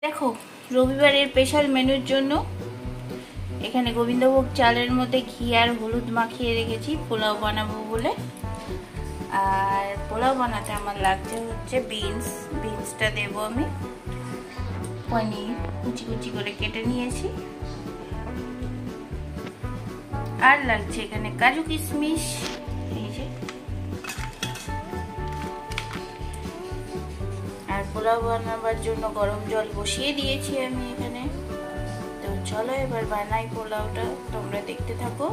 দেখো রবিবারের স্পেশাল মেনুর জন্য এখানে গোবিন্দভোগ চালের মধ্যে ঘি আর হলুদ মাখিয়ে রেখেছি পোলাও বানাবো বলে। আর পোলাও বানাতে আমার লাগছে হচ্ছে বিনসটা দেবো আমি, পনির কুচি কুচি করে কেটে নিয়েছি, আর লাগছে এখানে কাজু কিশমিশ, এই যে, আর পোলাও বানাবার জন্য গরম জল বসিয়ে দিয়েছি আমি এখানে। তো চলো এবার বানাই পোলাওটা, তোমরা দেখতে থাকো।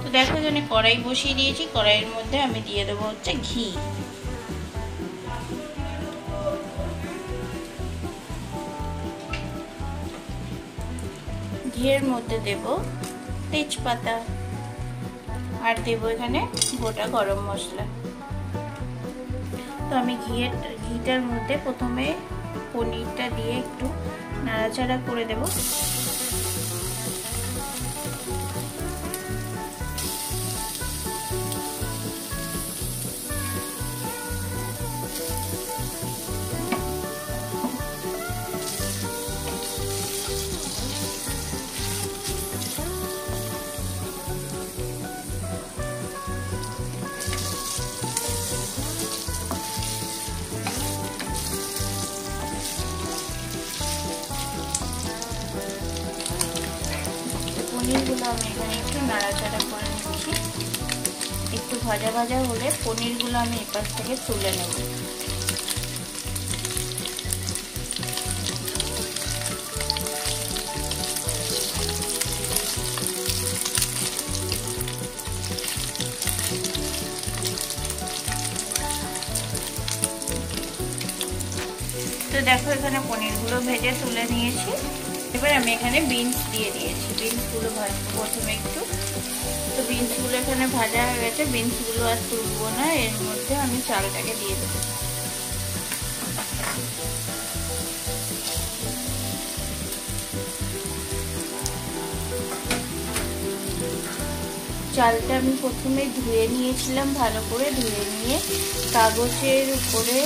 তো দেখো এখানে কড়াই বসিয়ে দিয়েছি, কড়াইয়ের মধ্যে আমি দিয়ে দেবো হচ্ছে ঘি। ঘিয়ের মধ্যে দেব তেজপাতা আর দেব এখানে গোটা গরম মশলা। তো আমি ঘিটার মধ্যে প্রথমে পনিরটা দিয়ে একটু নাড়াচাড়া করে দেব। পনিরগুলো আমি এখানে একটু নাড়াচাড়া করে নিচ্ছি, একটু ভাজা ভাজা হলে পনিরগুলো আমি এপাশ থেকে তুলে নেব। তো দেখো এখানে পনিরগুলো ভেজে তুলে নিয়েছি। এবার আমি এখানে বিনস দিয়ে দিয়েছি, বিনসগুলো ভাজবো প্রথমে একটু। তো বিনসগুলো এখানে ভাজা হয়ে গেছে, বিনসগুলো আর তুলবো না, এর মধ্যে আমি চালটাকে দিয়ে দেবো। চালটা আমি প্রথমে ধুয়ে নিয়েছিলাম, ভালো করে ধুয়ে নিয়ে কাগজের উপরে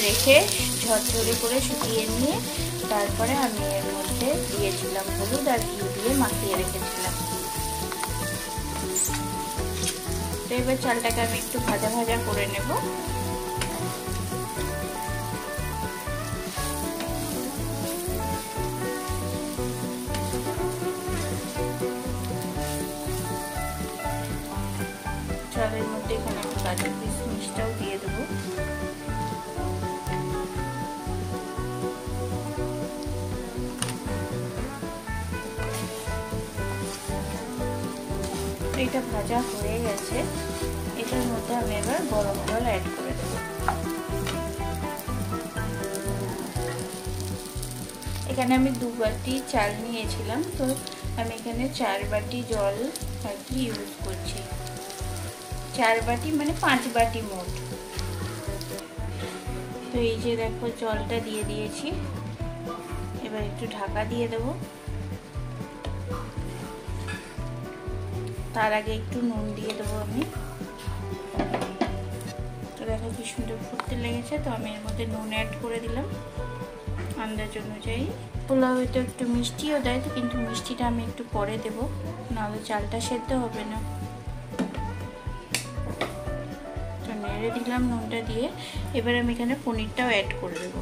রেখে ঝরঝরে করে শুকিয়ে নিয়ে তারপরে আমি এর মধ্যে দিয়েছিলাম হলুদ আর ঘি দিয়ে মাখিয়ে রেখেছিলাম। তো এবার চালটাকে আমি একটু ভাজা ভাজা করে নেব। চালের মধ্যে এখানে একটু কাজু কিশমিশটাও দিয়ে দেবো। এটা ভাজা হয়ে গেছে, এটার মধ্যে আমি এবার গরম জল অ্যাড করে দেবো। এখানে আমি 2 বাটি চাল নিয়েছিলাম, তো আমি এখানে 4 বাটি জল আর কি ইউজ করছি। 4 বাটি মানে 5 বাটি মোট। তো এই যে দেখো জলটা দিয়ে দিয়েছি, এবার একটু ঢাকা দিয়ে দেবো। তার আগে একটু নুন দিয়ে দেবো আমি। তো দেখো কি সুন্দর ফুটতে লেগেছে, তো আমি এর মধ্যে নুন অ্যাড করে দিলাম আন্দাজ অনুযায়ী। পোলাও তো একটু মিষ্টিও দেয়, তো কিন্তু মিষ্টিটা আমি একটু পরে দেবো, নাহলে চালটা সেদ্ধ হবে না। তো নেড়ে দিলাম নুনটা দিয়ে। এবার আমি এখানে পনিরটাও অ্যাড করে দেবো।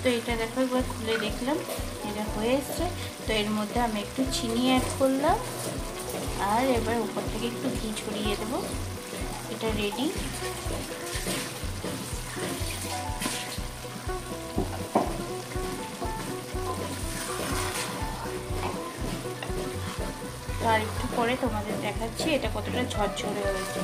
তো এটা দেখো একবার খুলে দেখলাম, এটা হয়ে এসছে। তো এর মধ্যে আমি একটু চিনি অ্যাড করলাম, আর এবার উপর থেকে একটু ঘি ছড়িয়ে দেবো। এটা রেডি। তো আর একটু পরে তোমাদের দেখাচ্ছি এটা কতটা ঝরঝরে হয়েছে।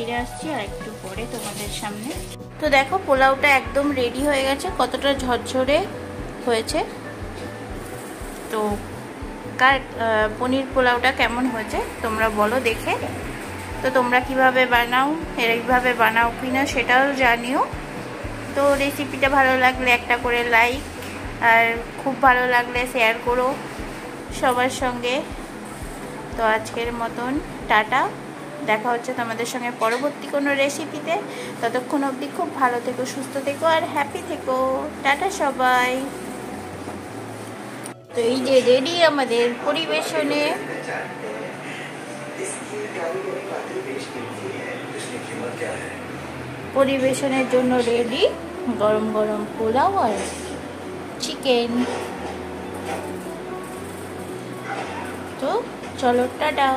ফিরে আসছি আর একটু পরে তোমাদের সামনে। তো দেখো পোলাওটা একদম রেডি হয়ে গেছে, কতটা ঝরঝরে হয়েছে। তো কার পনির পোলাওটা কেমন হয়েছে তোমরা বলো দেখে। তো তোমরা কিভাবে বানাও, এইভাবে বানাও কিনা সেটাও জানিও। তো রেসিপিটা ভালো লাগলে একটা করে লাইক, আর খুব ভালো লাগলে শেয়ার করো সবার সঙ্গে। তো আজকের মতন টাটা, দেখা হচ্ছে তোমাদের সঙ্গে পরবর্তী কোনো রেসিপিতে। ততক্ষণ অবধি খুব ভালো থেকো, সুস্থ থেকো আর হ্যাপি থেকো। টাটা সবাই। তো এই যে রেডি আমাদের পরিবেশনে। পরিবেশনের জন্য রেডি গরম গরম পোলাও আর চিকেন। তো চলো টাটা।